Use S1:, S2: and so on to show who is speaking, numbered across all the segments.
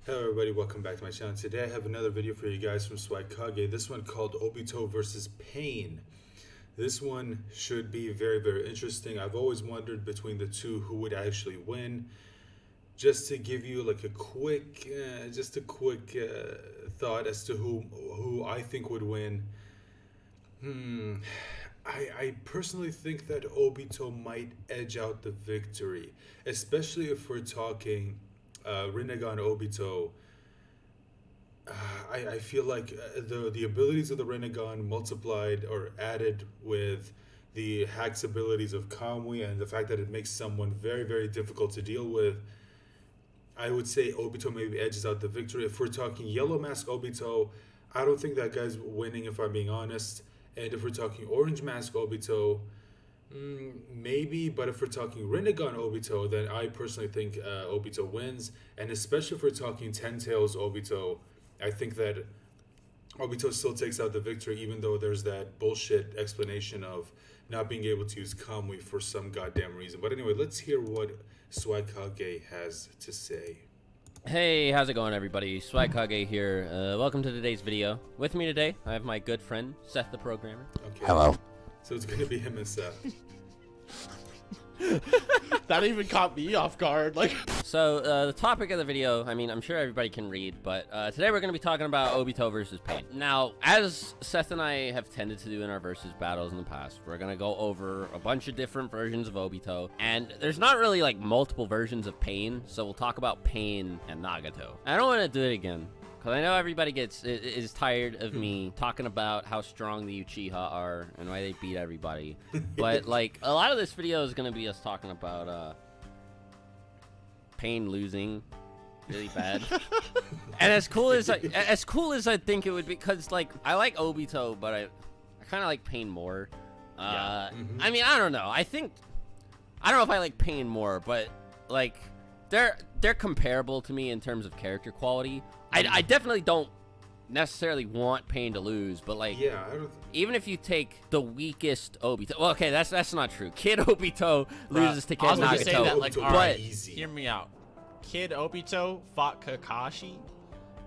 S1: Hello everybody, welcome back to my channel. Today I have another video for you guys from Swagkage. This one called Obito versus Pain. This one should be very interesting. I've always wondered between the two who would actually win. Just to give you like a quick thought as to who I think would win. I personally think that Obito might edge out the victory, especially if we're talking Rinnegan Obito. I feel like the abilities of the Rinnegan multiplied or added with the hack's abilities of Kamui and the fact that it makes someone very difficult to deal with, I would say Obito maybe edges out the victory. If we're talking Yellow Mask Obito, I don't think that guy's winning, if I'm being honest. And if we're talking Orange Mask Obito, maybe. But if we're talking Rinnegan Obito, then I personally think Obito wins. And especially if we're talking Ten Tails Obito, I think that Obito still takes out the victory, even though there's that bullshit explanation of not being able to use Kamui for some goddamn reason. But anyway, let's hear what Swagkage has to say.
S2: Hey, how's it going, everybody? Swagkage here. Welcome to today's video. With me today, I have my good friend, Seth the Programmer.
S1: Okay.
S3: Hello.
S1: So it's gonna be him and Seth.
S3: That even caught me off guard.
S2: So, the topic of the video, I mean, I'm sure everybody can read, but today we're going to be talking about Obito versus Pain. Now, as Seth and I have tended to do in our versus battles in the past, we're going to go over a bunch of different versions of Obito, and there's not really, like, multiple versions of Pain, so we'll talk about Pain and Nagato. I don't want to do it again, because I know everybody is tired of me talking about how strong the Uchiha are and why they beat everybody. But, like, a lot of this video is going to be us talking about, Pain losing really bad. And as cool as I think it would be, because, like, I like Obito, but I kind of like Pain more. I mean, I don't know. I don't know if I like Pain more, but, like, they're comparable to me in terms of character quality. I definitely don't necessarily want Pain to lose, but, like,
S1: Yeah,
S2: even if you take the weakest Obito, well, okay, that's not true. Kid Obito loses to Kid
S3: I was gonna
S2: Nagato,
S3: say that, like,
S1: Obito
S3: alright,
S1: easy.
S3: hear me out. Kid Obito fought Kakashi,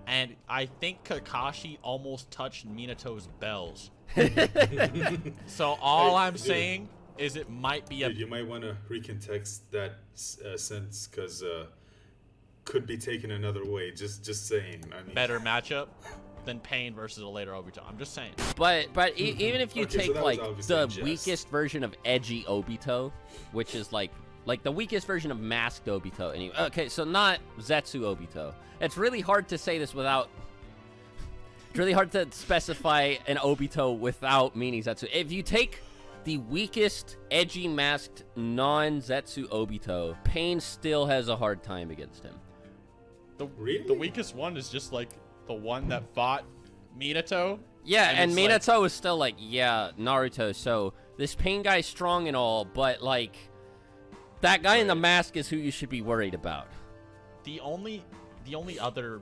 S3: and I think Kakashi almost touched Minato's bells. So all I'm saying is it might be a...
S1: Dude, you might want to recontext that sentence, because could be taken another way. Just saying. I mean,
S3: better matchup than Pain versus a later Obito. I'm just saying.
S2: But even if you
S1: Okay, so
S2: take,
S1: that was
S2: like,
S1: obviously a
S2: the
S1: jest.
S2: weakest version of edgy Obito, which is like the weakest version of masked Obito. Anyway, okay, so not Zetsu Obito. It's really hard to say this without. It's really hard to specify an Obito without meaning Zetsu. If you take the weakest edgy masked non-Zetsu Obito, Pain still has a hard time against him.
S1: Really?
S3: The weakest one is just like the one that fought Minato.
S2: Yeah, and
S3: it's like-
S2: Minato is still like, yeah, Naruto, so this Pain guy's strong and all, but, like, that guy in the mask is who you should be worried about.
S3: The only other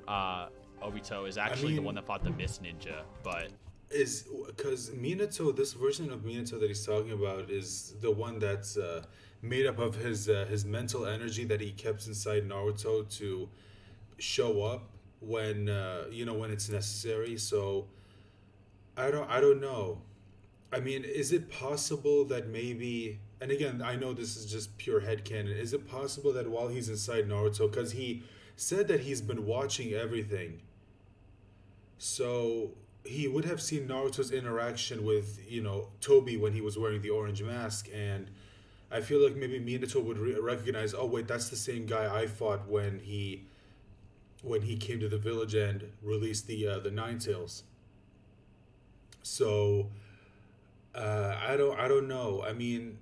S3: Obito is actually the one that fought the Mist Ninja, but
S1: Is because Minato, this version of Minato that he's talking about is the one that's made up of his mental energy that he kept inside Naruto to show up when when it's necessary. So I don't know. I mean, is it possible that maybe, and again, I know this is just pure headcanon, is it possible that while he's inside Naruto, because he said that he's been watching everything, so he would have seen Naruto's interaction with, Tobi when he was wearing the orange mask, and I feel like maybe Minato would recognize, oh wait, that's the same guy I fought when he came to the village and released the Nine Tails. So I don't know. I mean,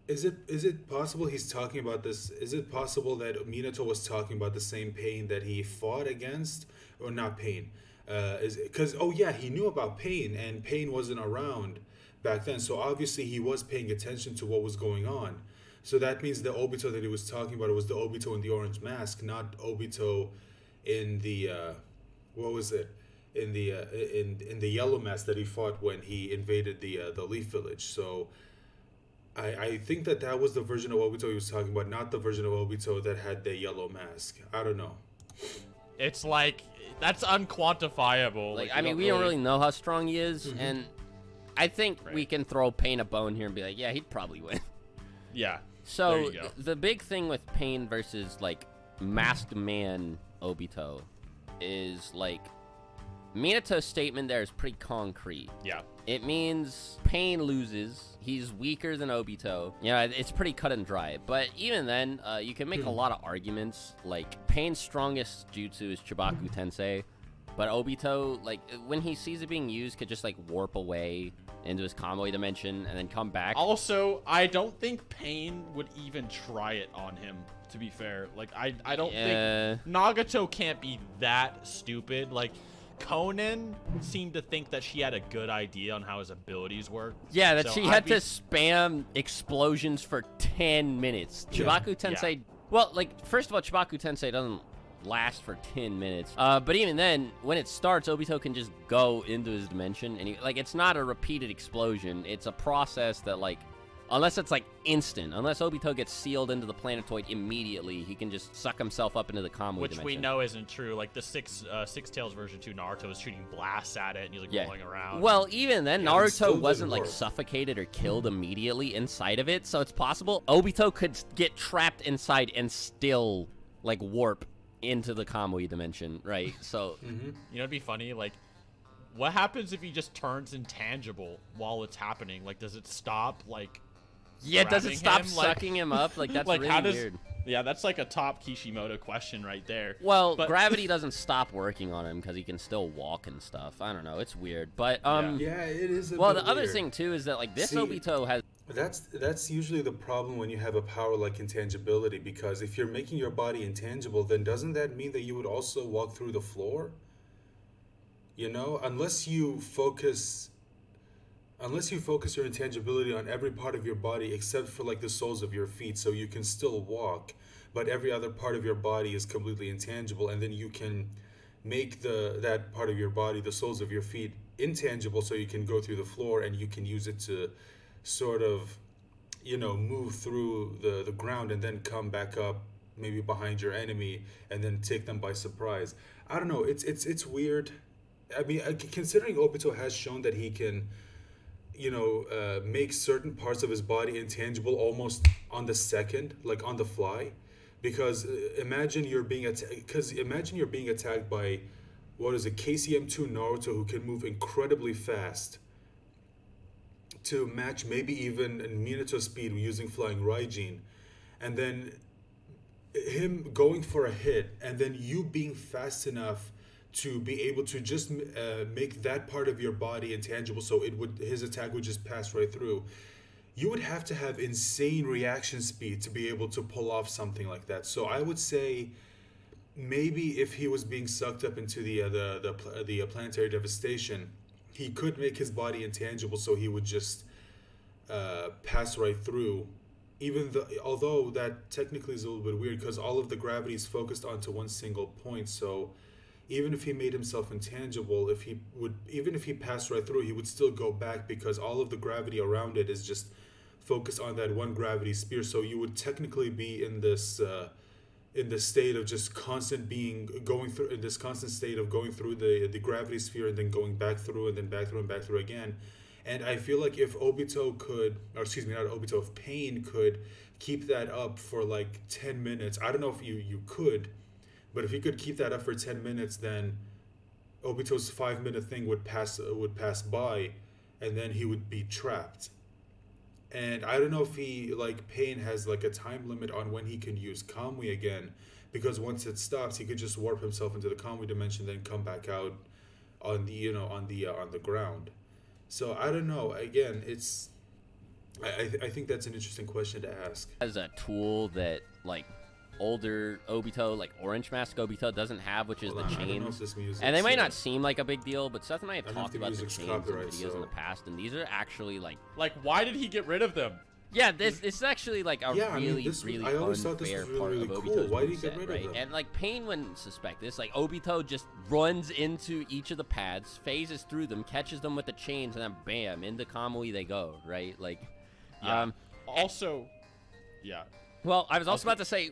S1: is it possible he's talking about this? Is it possible that Minato was talking about the same Pain that he fought against, or not Pain? Because he knew about Pain, and Pain wasn't around back then, so obviously he was paying attention to what was going on. So that means the Obito that he was talking about was the Obito in the orange mask, not Obito in the in the yellow mask that he fought when he invaded the Leaf Village. So I think that was the version of Obito he was talking about, not the version of Obito that had the yellow mask. I don't know.
S3: It's like, that's unquantifiable.
S2: Like I mean, we don't really know how strong he is, and I think we can throw Pain a bone here and be like, yeah, he'd probably win.
S3: Yeah.
S2: So the big thing with Pain versus like Masked Man Obito is like Minato's statement there is pretty concrete.
S3: Yeah.
S2: It means Pain loses. He's weaker than Obito. Yeah, it's pretty cut and dry. But even then, you can make a lot of arguments. Like, Pain's strongest jutsu is Chibaku Tensei. But Obito, like, when he sees it being used, could just, like, warp away into his Kamui dimension and then come back.
S3: Also, I don't think Pain would even try it on him, to be fair. Like, I don't think Nagato can't be that stupid. Like, Conan seemed to think that she had a good idea on how his abilities work.
S2: Yeah, that so she had to spam explosions for 10 minutes. Chibaku Tensei, well, like, first of all, Chibaku Tensei doesn't last for 10 minutes. But even then, when it starts, Obito can just go into his dimension, and like, it's not a repeated explosion. It's a process that, like, unless it's like instant, unless Obito gets sealed into the planetoid immediately, he can just suck himself up into the Kamui
S3: Which
S2: dimension.
S3: We know isn't true. Like the Six Tails version 2 Naruto was shooting blasts at it, and he's like rolling around.
S2: Well, even then, Naruto wasn't like suffocated or killed immediately inside of it, so it's possible Obito could get trapped inside and still like warp into the Kamui dimension, right? So,
S3: you know, it'd be funny, like, what happens if he just turns intangible while it's happening? Like, does it stop, like,
S2: yeah, does it stop sucking him up? Like, that's like, really weird.
S3: Yeah, that's like a top Kishimoto question right there.
S2: Well, gravity doesn't stop working on him because he can still walk and stuff. I don't know, it's weird. But,
S1: yeah, it is a
S2: well,
S1: bit
S2: the other
S1: weird.
S2: thing, too, is that, like, this Obito has...
S1: That's usually the problem when you have a power like intangibility, because if you're making your body intangible, then doesn't that mean that you would also walk through the floor? You know, unless you focus your intangibility on every part of your body except for like the soles of your feet, so you can still walk, but every other part of your body is completely intangible, and then you can make that part of your body, the soles of your feet, intangible, so you can go through the floor and you can use it to sort of, you know, move through the ground and then come back up maybe behind your enemy and then take them by surprise. I don't know, it's weird. I mean, considering Obito has shown that he can, you know, make certain parts of his body intangible almost on the second, like on the fly, because imagine you're being attacked by, what is it, KCM2 Naruto, who can move incredibly fast to match maybe even Minato's speed using Flying Raijin, and then him going for a hit, and then you being fast enough to be able to just make that part of your body intangible, so his attack would just pass right through. You would have to have insane reaction speed to be able to pull off something like that. So I would say maybe if he was being sucked up into the planetary devastation, he could make his body intangible, so he would just pass right through. Although that technically is a little bit weird, because all of the gravity is focused onto one single point. So even if he made himself intangible, even if he passed right through, he would still go back, because all of the gravity around it is just focused on that one gravity sphere. So you would technically be in this state of just going through the gravity sphere and then going back through and then back through and back through again. And I feel like if if Pain could keep that up for like 10 minutes, I don't know if you could, but if he could keep that up for 10 minutes, then Obito's 5-minute thing would pass by, and then he would be trapped. And I don't know if Pain has like a time limit on when he can use Kamui again, because once it stops, he could just warp himself into the Kamui dimension, then come back out on the ground. So I don't know. Again, I think that's an interesting question to ask.
S2: As a tool that like older Obito, like Orange Mask Obito, doesn't have, which is the chains. And they might not seem like a big deal, but Seth and I have talked about the chains in videos in the past, and these are actually like
S3: why did he get rid of them?
S2: Yeah, this is actually like a really unfair part of Obito's
S1: Why did he get rid
S2: right?
S1: of them?
S2: And like Pain wouldn't suspect this. Like Obito just runs into each of the pads, phases through them, catches them with the chains, and then bam, into Kamui they go, right? Like,
S3: also, yeah.
S2: Well, I was also about to say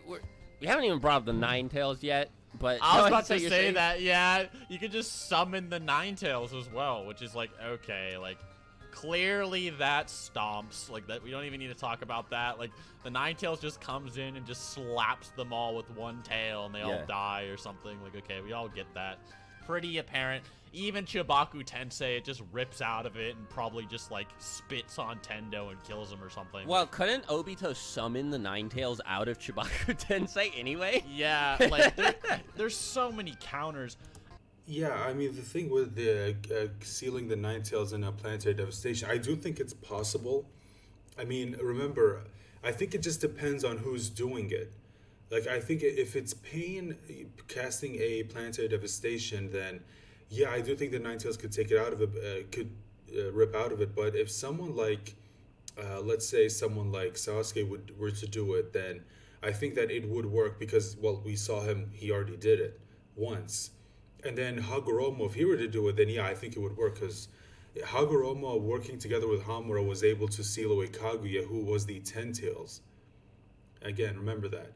S2: we haven't even brought up the Nine Tails yet. But
S3: I was
S2: no,
S3: about
S2: so
S3: to
S2: you're
S3: say
S2: saying-
S3: that, yeah, you could just summon the Ninetales as well, which is like, okay, like, clearly that stomps, like, that we don't even need to talk about that. Like, the Ninetales just comes in and just slaps them all with one tail and they all die or something. Like, okay, we all get that. Pretty apparent. Even Chibaku Tensei, it just rips out of it and probably just, like, spits on Tendo and kills him or something.
S2: Well, couldn't Obito summon the Ninetales out of Chibaku Tensei anyway?
S3: Yeah, like, there's so many counters.
S1: Yeah, I mean, the thing with the sealing the Ninetales in a planetary devastation, I do think it's possible. I mean, remember, I think it just depends on who's doing it. Like, I think if it's Pain casting a planetary devastation, then yeah, I do think the Ninetales could take it out of it, could rip out of it. But if someone like, let's say someone like Sasuke were to do it, then I think that it would work because, well, we saw him, he already did it once. And then Hagoromo, if he were to do it, then yeah, I think it would work because Hagoromo working together with Hamura was able to seal away Kaguya, who was the Ten Tails. Again, remember that.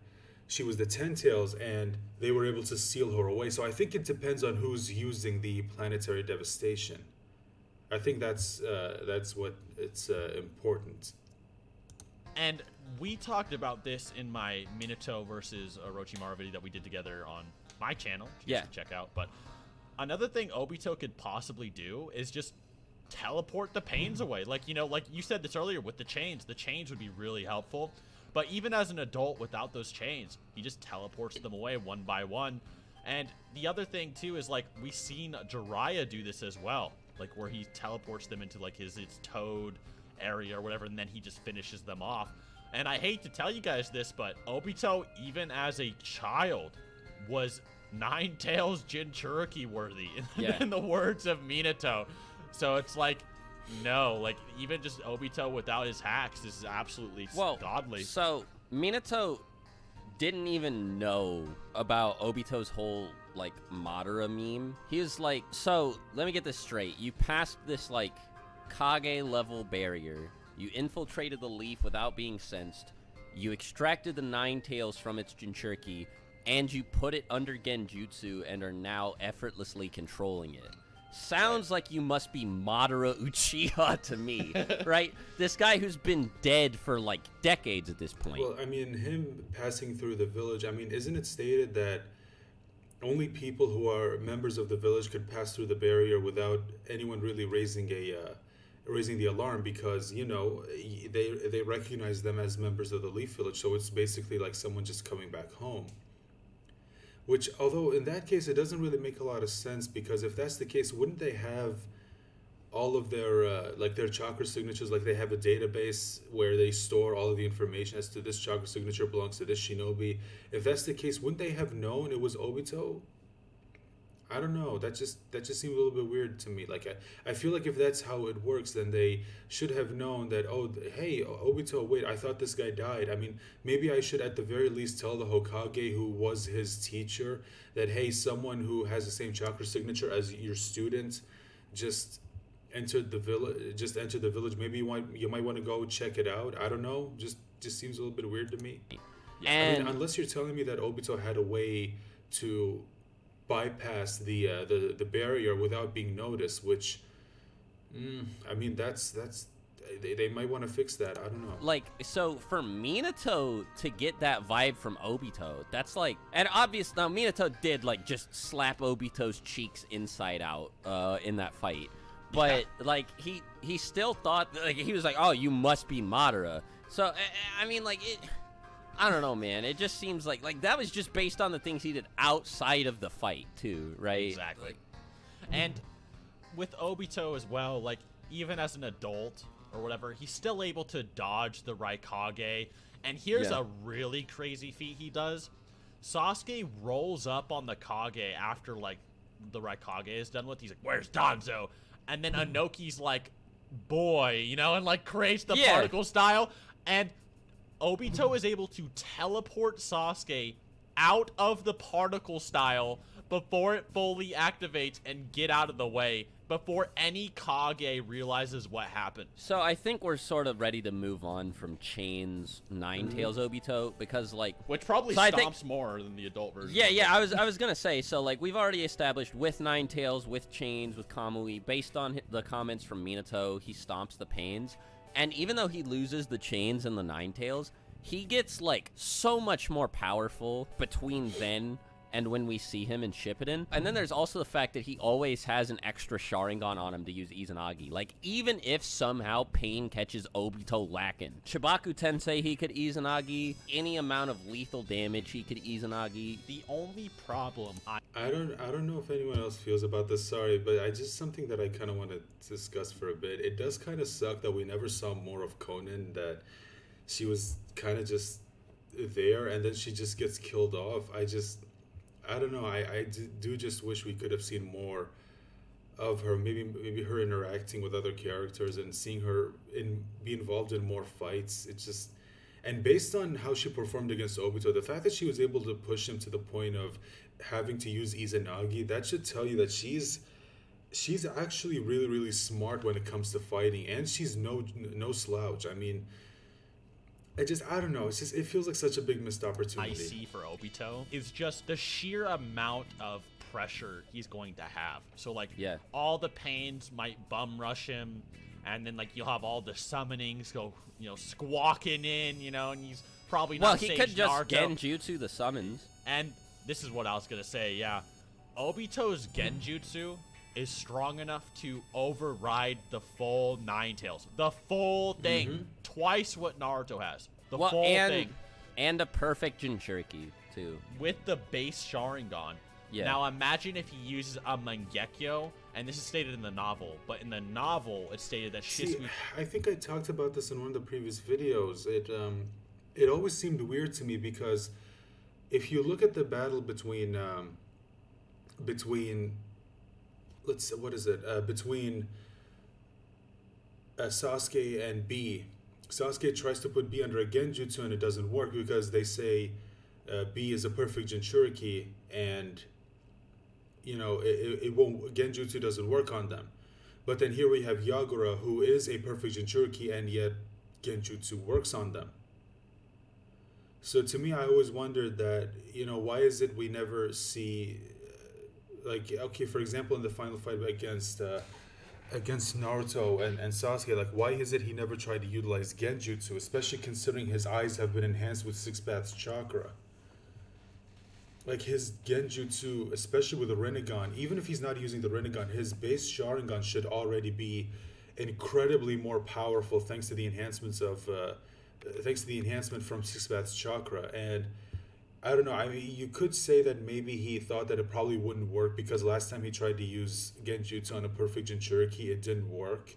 S1: She was the Ten Tails, and they were able to seal her away. So I think it depends on who's using the planetary devastation. I think that's what it's important.
S3: And we talked about this in my Minato versus Orochimaru video that we did together on my channel. You should check out. But another thing Obito could possibly do is just teleport the pains away. Like, you know, like you said this earlier with the chains would be really helpful. But even as an adult without those chains, he just teleports them away one by one. And the other thing, too, is, like, we've seen Jiraiya do this as well. Like, where he teleports them into, like, his toad area or whatever, and then he just finishes them off. And I hate to tell you guys this, but Obito, even as a child, was Ninetales Jinchuriki worthy, in the words of Minato. So it's like, no, like, even just Obito without his hacks, this is absolutely godly.
S2: So Minato didn't even know about Obito's whole, like, Madara meme. He was like, so let me get this straight. You passed this, like, Kage level barrier. You infiltrated the leaf without being sensed. You extracted the Ninetales from its Jinchuriki, and you put it under Genjutsu and are now effortlessly controlling it. Sounds like you must be Madara Uchiha to me, right? This guy who's been dead for, like, decades at this point.
S1: Well, I mean, him passing through the village, I mean, isn't it stated that only people who are members of the village could pass through the barrier without anyone really raising the alarm because, you know, they recognize them as members of the Leaf Village, so it's basically like someone just coming back home. Which, although in that case, it doesn't really make a lot of sense because if that's the case, wouldn't they have all of their, like their chakra signatures, like they have a database where they store all of the information as to this chakra signature belongs to this shinobi. If that's the case, wouldn't they have known it was Obito? I don't know. That just seemed a little bit weird to me. Like I feel like if that's how it works, then they should have known that, oh, hey, Obito, wait, I thought this guy died. I mean, maybe I should at the very least tell the Hokage who was his teacher that, hey, someone who has the same chakra signature as your student just entered the village. Maybe you might want to go check it out. I don't know. Just seems a little bit weird to me.
S2: And
S1: I mean, unless you're telling me that Obito had a way to bypass the barrier without being noticed, which I mean that's they might want to fix that. I don't know.
S2: Like, so for Minato to get that vibe from Obito, that's like, and obvious now Minato did like just slap Obito's cheeks inside out in that fight, but like he still thought, like, he was like, oh, you must be Madara. So I mean, like, it, I don't know, man. It just seems like that was just based on the things he did outside of the fight, too, right?
S3: Exactly. And with Obito as well, like, even as an adult or whatever, he's still able to dodge the Raikage. And here's a really crazy feat he does. Sasuke rolls up on the Kage after, like, the Raikage is done with. He's like, where's Danzo? And then Anoki's like, boy, you know, and, like, creates the particle style. And Obito is able to teleport Sasuke out of the particle style before it fully activates and get out of the way before any Kage realizes what happened.
S2: So I think we're sort of ready to move on from Chain's Ninetales Obito because, like,
S3: which probably stomps more than the adult version.
S2: Yeah. I was gonna say, so like we've already established with Ninetales, with Chains, with Kamui, based on the comments from Minato, he stomps the pains, and even though he loses the Chains and the Ninetales, he gets like so much more powerful between then and when we see him in Shippuden. And then there's also the fact that he always has an extra Sharingan on him to use Izanagi. Like, even if somehow Pain catches Obito lacking, Chibaku Tensei he could Izanagi, any amount of lethal damage he could Izanagi.
S3: The only problem
S1: I don't know if anyone else feels about this, sorry, but I just something that I kind of want to discuss for a bit. It does kind of suck that we never saw more of Conan, that she was kind of just there and then she just gets killed off. I don't know. I do just wish we could have seen more of her. Maybe her interacting with other characters and seeing her be involved in more fights. It's just, and based on how she performed against Obito, the fact that she was able to push him to the point of having to use Izanagi, that should tell you that she's actually really, really smart when it comes to fighting, and she's no slouch. I mean, I don't know. It's just, it feels like such a big missed opportunity.
S3: I see for Obito is just the sheer amount of pressure he's going to have. So, like, all the pains might bum rush him, and then, like, you'll have all the summonings go, you know, squawking in, you know, and he's probably not
S2: Well, he could just
S3: Naruto.
S2: Genjutsu the summons.
S3: And this is what I was going to say, yeah. Obito's Genjutsu is strong enough to override the full Ninetales. The full thing. Twice what Naruto has. The full thing.
S2: And a perfect Jinchuriki, too.
S3: With the base Sharingan. Yeah. Now imagine if he uses a Mangekyo, and this is stated in the novel, but in the novel it's stated that Shisui...
S1: I think I talked about this in one of the previous videos. It always seemed weird to me because if you look at the battle between let's see, what is it? Between Sasuke and B. Sasuke tries to put B under a Genjutsu and it doesn't work because they say B is a perfect Jinchuriki and, you know, it won't, Genjutsu doesn't work on them. But then here we have Yagura, who is a perfect Jinchuriki, and yet Genjutsu works on them. So to me, I always wondered that, you know, why is it we never see... like, okay, for example, in the final fight against Naruto and Sasuke, like, why is it he never tried to utilize Genjutsu, especially considering his eyes have been enhanced with Six Paths Chakra? Like, his Genjutsu, especially with the Rinnegan, even if he's not using the Rinnegan, his base Sharingan should already be incredibly more powerful thanks to the enhancements of, thanks to the enhancement from Six Paths Chakra. And I don't know, I mean, you could say that maybe he thought that it probably wouldn't work because last time he tried to use Genjutsu on a perfect Jinchuriki, it didn't work.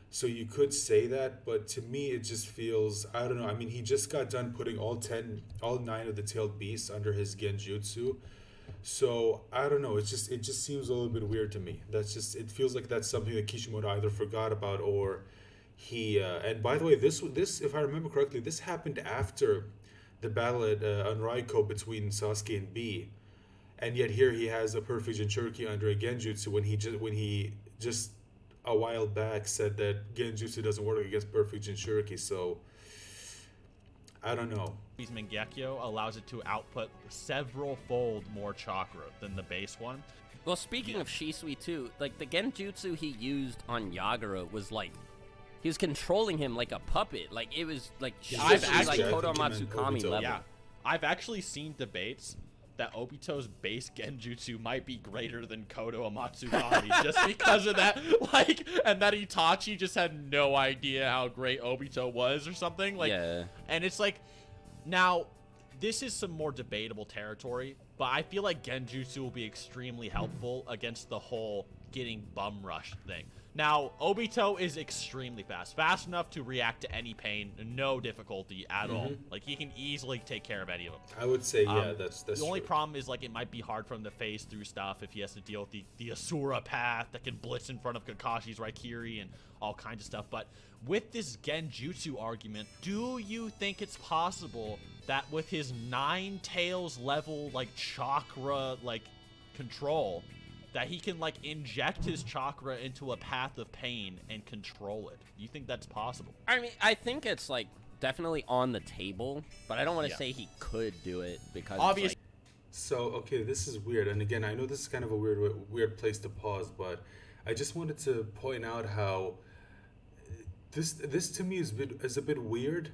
S1: So you could say that, but to me it just feels, I don't know, I mean, he just got done putting all 9 of the tailed beasts under his Genjutsu. So I don't know, it just seems a little bit weird to me. That's just, it feels like that's something that Kishimoto either forgot about or he, and by the way, this, if I remember correctly, this happened after the battle at Unraiko between Sasuke and B, and yet here he has a perfect Jinchuriki under a Genjutsu when he just a while back said that Genjutsu doesn't work against perfect Jinchuriki. So I don't know.
S3: His Mangekyo allows it to output several fold more chakra than the base one.
S2: Well, speaking of Shisui too, like the Genjutsu he used on Yagura was like, he was controlling him like a puppet. Like, it was like,
S3: I've
S2: Shisui,
S3: actually,
S2: like Kodo Matsukami level.
S3: Yeah, I've actually seen debates that Obito's base Genjutsu might be greater than Kodo Matsukami just because of that. Like, and that Itachi just had no idea how great Obito was or something. Like,
S2: yeah.
S3: And it's like, now, this is some more debatable territory, but I feel like Genjutsu will be extremely helpful against the whole getting bum rushed thing. Now, Obito is extremely fast. Fast enough to react to any pain, no difficulty at all. Like, he can easily take care of any of them.
S1: I would say, yeah, that's
S3: The only
S1: true.
S3: problem is, like, it might be hard for him to phase through stuff if he has to deal with the Asura path that can blitz in front of Kakashi's Raikiri and all kinds of stuff. But with this Genjutsu argument, do you think it's possible that with his 9 tails level, like, chakra, like, control, that he can, like, inject his chakra into a path of pain and control it? You think that's possible?
S2: I mean, I think it's, like, definitely on the table, but I don't want to say he could do it because
S3: Obviously.
S2: Like,
S1: So, okay, this is weird. And again, I know this is kind of a weird place to pause, but I just wanted to point out how this to me is a bit weird,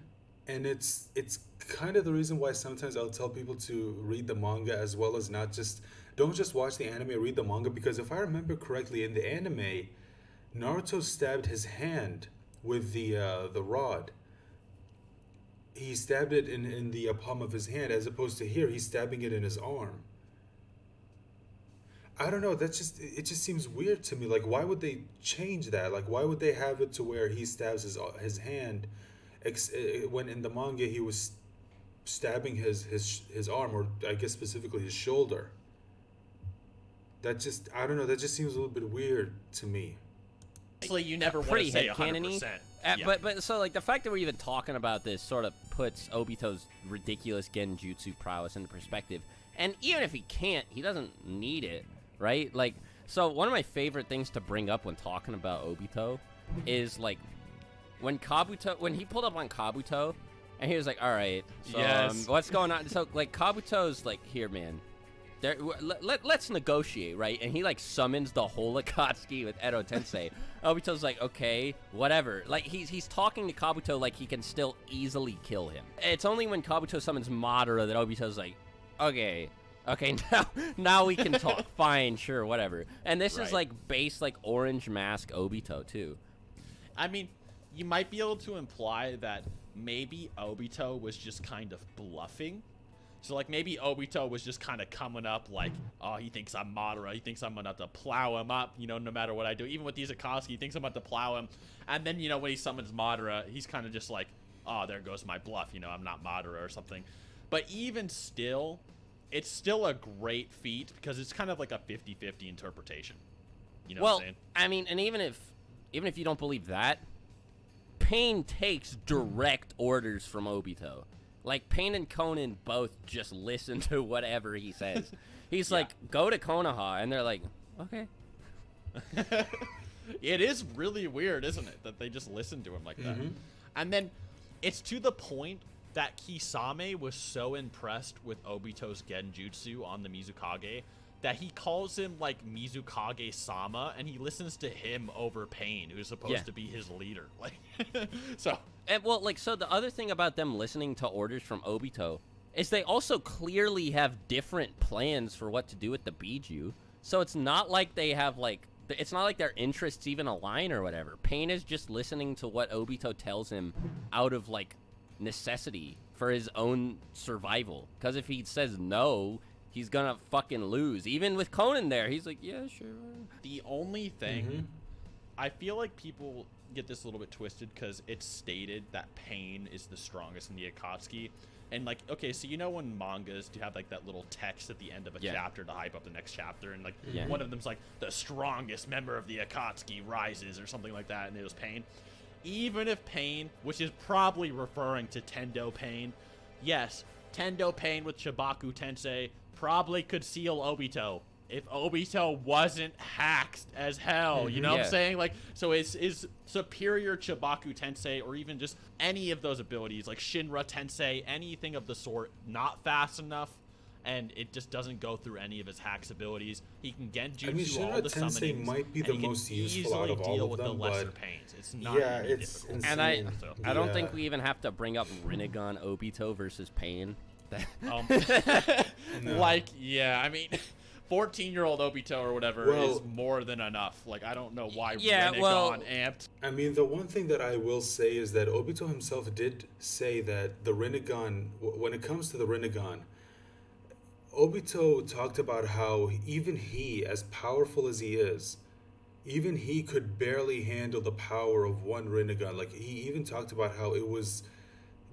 S1: and it's kind of the reason why sometimes I'll tell people to read the manga as well as don't just watch the anime, read the manga, because if I remember correctly, in the anime, Naruto stabbed his hand with the rod. He stabbed it in the palm of his hand, as opposed to here, he's stabbing it in his arm. I don't know, it just seems weird to me. Like, why would they change that? Like, why would they have it to where he stabs his hand, when in the manga he was stabbing his arm, or I guess specifically his shoulder? I don't know, that just seems a little bit weird to me.
S3: Obviously, you never want
S2: pretty
S3: to say
S2: headcanon-y.
S3: 100%. Yeah.
S2: But so, like, the fact that we're even talking about this sort of puts Obito's ridiculous Genjutsu prowess into perspective. And even if he can't, he doesn't need it, right? Like, so one of my favorite things to bring up when talking about Obito is, like, when he pulled up on Kabuto, and he was like, all right, so,
S3: Yes.
S2: what's going on? So, like, Kabuto's like, here, man. Let's negotiate, right? And he, like, summons the whole Akatsuki with Edo Tensei. Obito's like, okay, whatever. Like, he's talking to Kabuto like he can still easily kill him. It's only when Kabuto summons Madara that Obito's like, okay, now we can talk. Fine, sure, whatever. And this is, like, based, like, Orange Mask Obito, too.
S3: I mean, you might be able to imply that maybe Obito was just kind of bluffing. So, like, maybe Obito was just kind of coming up like, oh, he thinks I'm Madara. He thinks I'm going to have to plow him up, you know, no matter what I do. Even with these Akatsuki, he thinks I'm about to plow him. And then, you know, when he summons Madara, he's kind of just like, oh, there goes my bluff. You know, I'm not Madara or something. But even still, it's still a great feat because it's kind of like a 50-50 interpretation. You know what I'm saying?
S2: I mean, and even if you don't believe that, Pain takes direct orders from Obito. Like, Pain and Conan both just listen to whatever he says. He's like, go to Konoha, and they're like, okay.
S3: It is really weird, isn't it, that they just listen to him like that. And then it's to the point that Kisame was so impressed with Obito's Genjutsu on the Mizukage that he calls him, like, Mizukage-sama, and he listens to him over Pain, who's supposed to be his leader. Like, so...
S2: And, well, like, so the other thing about them listening to orders from Obito is they also clearly have different plans for what to do with the Biju. So it's not like they have, like, it's not like their interests even align or whatever. Pain is just listening to what Obito tells him out of, like, necessity for his own survival. Because if he says no, he's gonna fucking lose. Even with Conan there, he's like, yeah, sure.
S3: The only thing, I feel like people get this a little bit twisted because it's stated that Pain is the strongest in the Akatsuki. And, like, okay, so you know when mangas do have, like, that little text at the end of a chapter to hype up the next chapter, and, like, one of them's like, the strongest member of the Akatsuki rises or something like that, and it was Pain. Even if Pain, which is probably referring to Tendo Pain, yes, Tendo Pain with Chibaku Tensei probably could seal Obito if Obito wasn't hacked as hell, you know what I'm saying? Like, so is superior Chibaku Tensei, or even just any of those abilities, like Shinra Tensei, anything of the sort, not fast enough, and it just doesn't go through any of his hacks abilities. He can Genjutsu all the
S1: Shinra Tensei
S3: summonings,
S1: might be the most useful out of all of them,
S3: lesser
S1: but
S3: pains. It's not really difficult.
S2: And I don't think we even have to bring up Rinnegan Obito versus Pain.
S3: Like, yeah, I mean... 14-year-old Obito or whatever is more than enough. Like, I don't know why Rinnegan amped.
S1: I mean, the one thing that I will say is that Obito himself did say that the Rinnegan, when it comes to the Rinnegan, Obito talked about how even he, as powerful as he is, even he could barely handle the power of one Rinnegan. Like, he even talked about how it was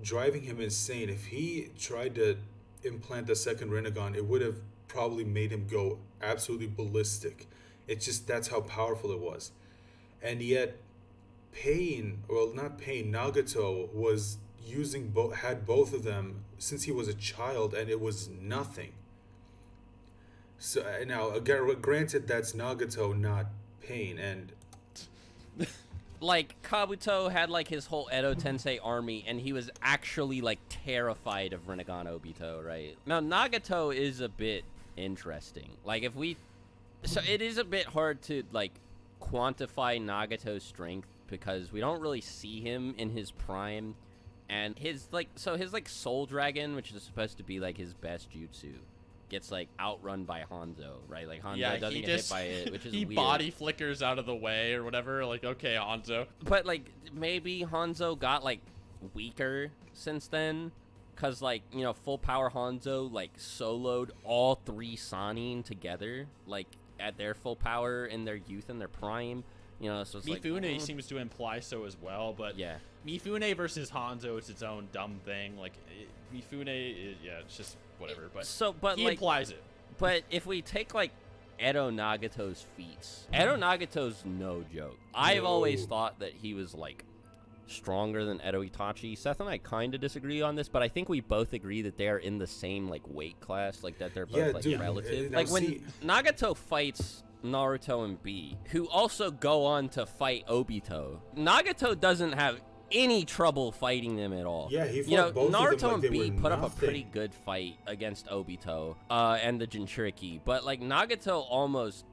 S1: driving him insane. If he tried to implant the second Rinnegan, it would have probably made him go absolutely ballistic. It's just, that's how powerful it was. And yet, Nagato was had both of them since he was a child, and it was nothing. So now, granted, that's Nagato, not Pain, and
S2: like Kabuto had like his whole Edo Tensei army, and he was actually like terrified of Rinnegan Obito, right? Now Nagato is a bit interesting. Like so it is a bit hard to like quantify Nagato's strength because we don't really see him in his prime, and his Soul Dragon, which is supposed to be like his best jutsu, gets like outrun by Hanzo, right? Like Hanzo doesn't get hit by it, which is
S3: he
S2: weird.
S3: Body flickers out of the way or whatever. Like, okay, Hanzo.
S2: But like maybe Hanzo got like weaker since then, cause like, you know, full power Hanzo like soloed all 3 Sannin together, like at their full power in their youth and their prime. You know, so it's
S3: Mifune
S2: like,
S3: seems to imply so as well, but
S2: yeah,
S3: Mifune versus Hanzo, it's its own dumb thing. Like, Mifune, it's just whatever. But he implies it.
S2: But if we take like Edo Nagato's feats, Edo Nagato's no joke. I've always thought that he was like stronger than Edo Itachi. Seth and I kind of disagree on this, but I think we both agree that they are in the same like weight class, like that they're both relative. Like when Nagato fights Naruto and B, who also go on to fight Obito, Nagato doesn't have any trouble fighting them at all.
S1: Yeah, he fought both
S2: Naruto
S1: of them like
S2: and B put
S1: nothing.
S2: up a pretty good fight against Obito and the Jinchuriki, but like Nagato almost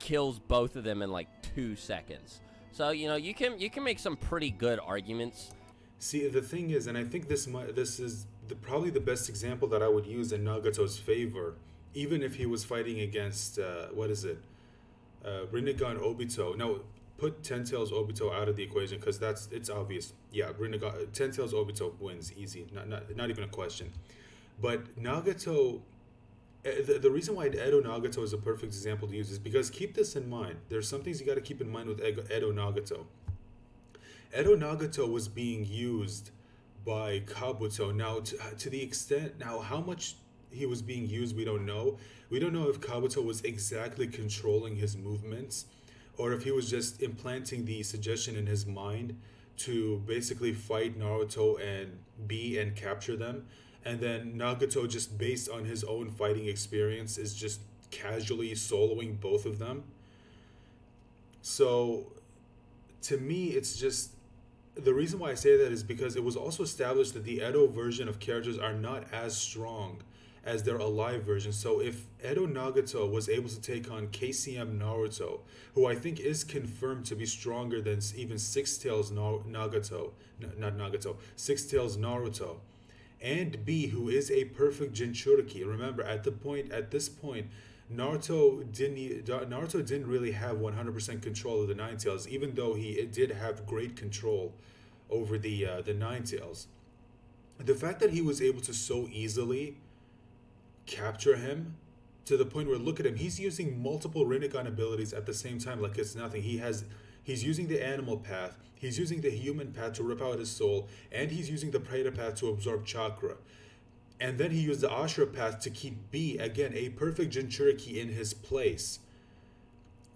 S2: kills both of them in like 2 seconds. So you know, you can make some pretty good arguments.
S1: See, the thing is, and I think this is probably the best example that I would use in Nagato's favor, even if he was fighting against Rinnegan Obito. No, put Ten Tails Obito out of the equation because it's obvious. Yeah, Rinnegan Ten Tails Obito wins easy, not even a question. But Nagato, the reason why Edo Nagato is a perfect example to use is because, keep this in mind. There's some things you got to keep in mind with Edo Nagato. Edo Nagato was being used by Kabuto. Now, to the extent, now how much he was being used, we don't know. We don't know if Kabuto was exactly controlling his movements, or if he was just implanting the suggestion in his mind to basically fight Naruto and and capture them. And then Nagato, just based on his own fighting experience, is just casually soloing both of them. So, to me, it's just... The reason why I say that is because it was also established that the Edo version of characters are not as strong as their alive version. So if Edo Nagato was able to take on KCM Naruto, who I think is confirmed to be stronger than even Six Tails Six Tails Naruto, and B, who is a perfect Jinchuriki. Remember, at this point, Naruto didn't really have 100% control of the Nine Tails, even though he did have great control over the Nine Tails. The fact that he was able to so easily capture him, to the point where, look at him, he's using multiple Rinnegan abilities at the same time like it's nothing. He's using the animal path, he's using the human path to rip out his soul, and he's using the Predator path to absorb chakra. And then he used the Ashura path to keep B, again, a perfect Jinchuriki, in his place.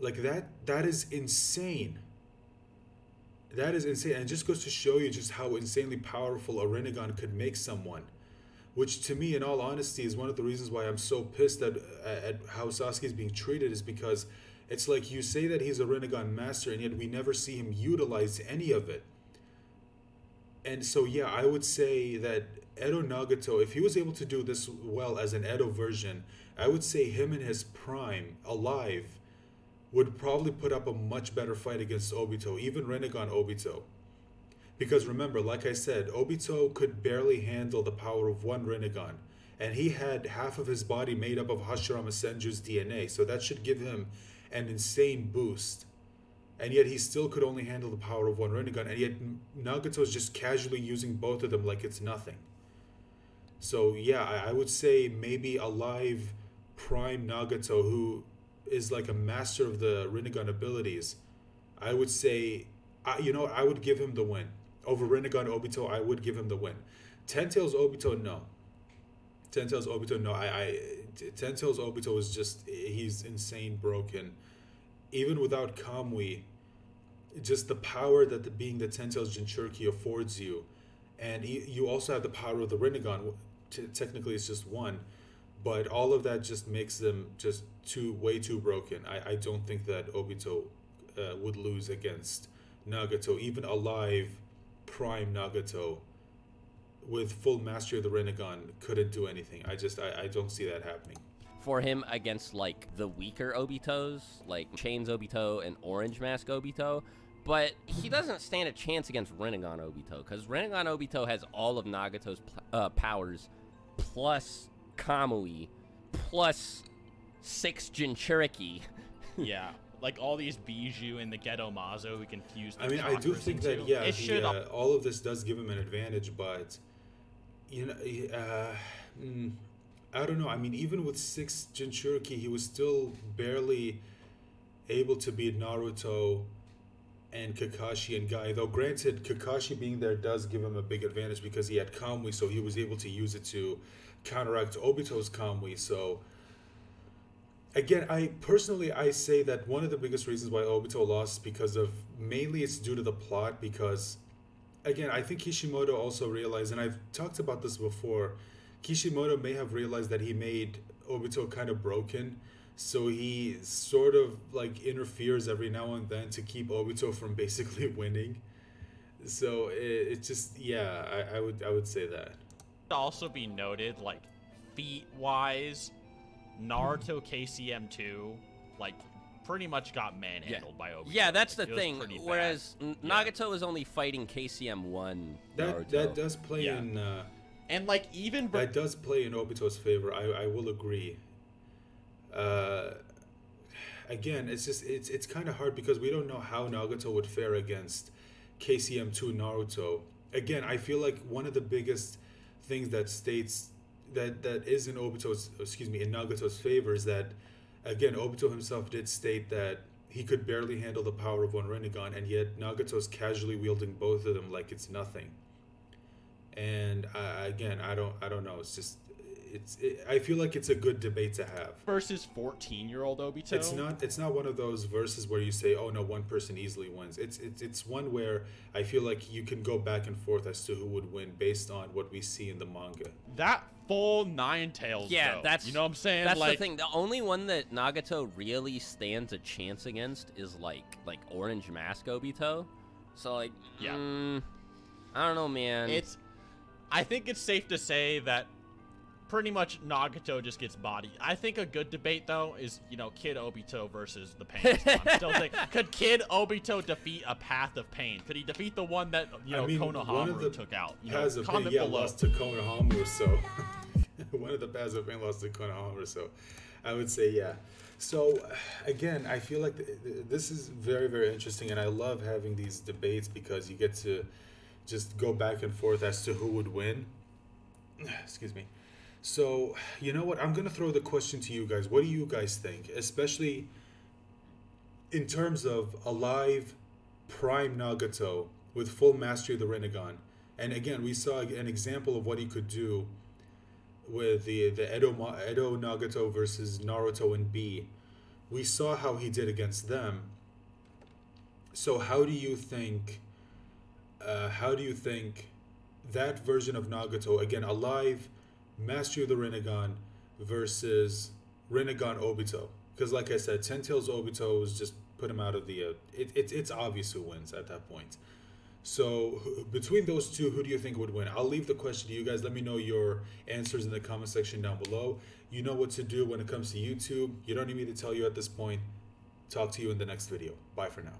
S1: Like, that is insane. That is insane. And it just goes to show you just how insanely powerful a Rinnegan could make someone. Which, to me, in all honesty, is one of the reasons why I'm so pissed at how Sasuke is being treated, is because it's like, you say that he's a Rinnegan master, and yet we never see him utilize any of it. And so, yeah, I would say that Edo Nagato, if he was able to do this well as an Edo version, I would say him in his prime, alive, would probably put up a much better fight against Obito, even Rinnegan Obito. Because remember, like I said, Obito could barely handle the power of one Rinnegan, and he had half of his body made up of Hashirama Senju's DNA, so that should give him an insane boost. And yet he still could only handle the power of one Rinnegan, and yet Nagato's just casually using both of them like it's nothing. So yeah, I would say maybe a live prime Nagato, who is like a master of the Rinnegan abilities, I would say, I would give him the win over Rinnegan Obito. I would give him the win. Ten Tails Obito, no. Ten Tails Obito, no. Ten Tails Obito is just, he's insane broken. Even without Kamui, just the power that being the Ten Tails Jinchuriki affords you, and you also have the power of the Rinnegan. Technically, it's just one, but all of that just makes them just way too broken. I don't think that Obito would lose against Nagato, even alive, prime Nagato, with full mastery of the Rinnegan, couldn't do anything. I don't see that happening.
S2: For him against, like, the weaker Obitos, like Chains Obito and Orange Mask Obito, but he doesn't stand a chance against Rinnegan Obito, because Rinnegan Obito has all of Nagato's powers, plus Kamui, plus 6 Jinchuriki.
S3: Yeah, like all these Bijou and the Gedo Mazo we can fuse.
S1: I mean, I do think that, yeah, all of this does give him an advantage, but, I don't know. I mean, even with 6 Jinchuriki, he was still barely able to beat Naruto and Kakashi and Guy. Though, granted, Kakashi being there does give him a big advantage because he had Kamui, so he was able to use it to counteract Obito's Kamui. So, again, I say that one of the biggest reasons why Obito lost is because of, mainly it's due to the plot, because, again, I think Kishimoto also realized, and I've talked about this before, Kishimoto may have realized that he made Obito kind of broken, so he sort of like interferes every now and then to keep Obito from basically winning. So it just, yeah, I would say that.
S3: Also be noted, like, feat wise, Naruto KCM2 like pretty much got manhandled by Obito.
S2: Yeah, that's the thing. Whereas Nagato is only fighting KCM1 Naruto.
S1: That does play in
S3: and like even
S1: that does play in Obito's favor. I will agree. Again, it's kind of hard because we don't know how Nagato would fare against KCM2 Naruto. Again, I feel like one of the biggest things that states that is in Nagato's favor is that, again, Obito himself did state that he could barely handle the power of one Rinnegan, and yet Nagato's casually wielding both of them like it's nothing. And again, I don't know. It's just I feel like it's a good debate to have.
S3: Versus 14-year-old Obito.
S1: It's not one of those verses where you say, oh no, one person easily wins. It's one where I feel like you can go back and forth as to who would win based on what we see in the manga.
S3: That full 9 tails.
S2: Yeah,
S3: though,
S2: that's,
S3: you know what I'm saying.
S2: That's
S3: like,
S2: the thing. The only one that Nagato really stands a chance against is like Orange Mask Obito. So like, I don't know, man.
S3: I think it's safe to say that pretty much Nagato just gets bodied. I think a good debate, though, is, Kid Obito versus the Pain. I'm still thinking, could Kid Obito defeat a Path of Pain? Could he defeat the one that, Konohamaru took out?
S1: Paths of Pain, lost to Konohamaru, so... one of the Paths of Pain lost to Konohamaru, so I would say, yeah. So, again, I feel like this is very, very interesting, and I love having these debates because you get to just go back and forth as to who would win. Excuse me. So, you know what? I'm going to throw the question to you guys. What do you guys think? Especially in terms of a live prime Nagato with full mastery of the Rinnegan. And again, we saw an example of what he could do with the Edo Nagato versus Naruto and B. We saw how he did against them. So how do you think that version of Nagato, again, alive, mastery of the Rinnegan versus Rinnegan Obito? Because like I said, Ten Tails Obito was just put him out of the... it's obvious who wins at that point. So between those two, who do you think would win? I'll leave the question to you guys. Let me know your answers in the comment section down below. You know what to do when it comes to YouTube. You don't need me to tell you at this point. Talk to you in the next video. Bye for now.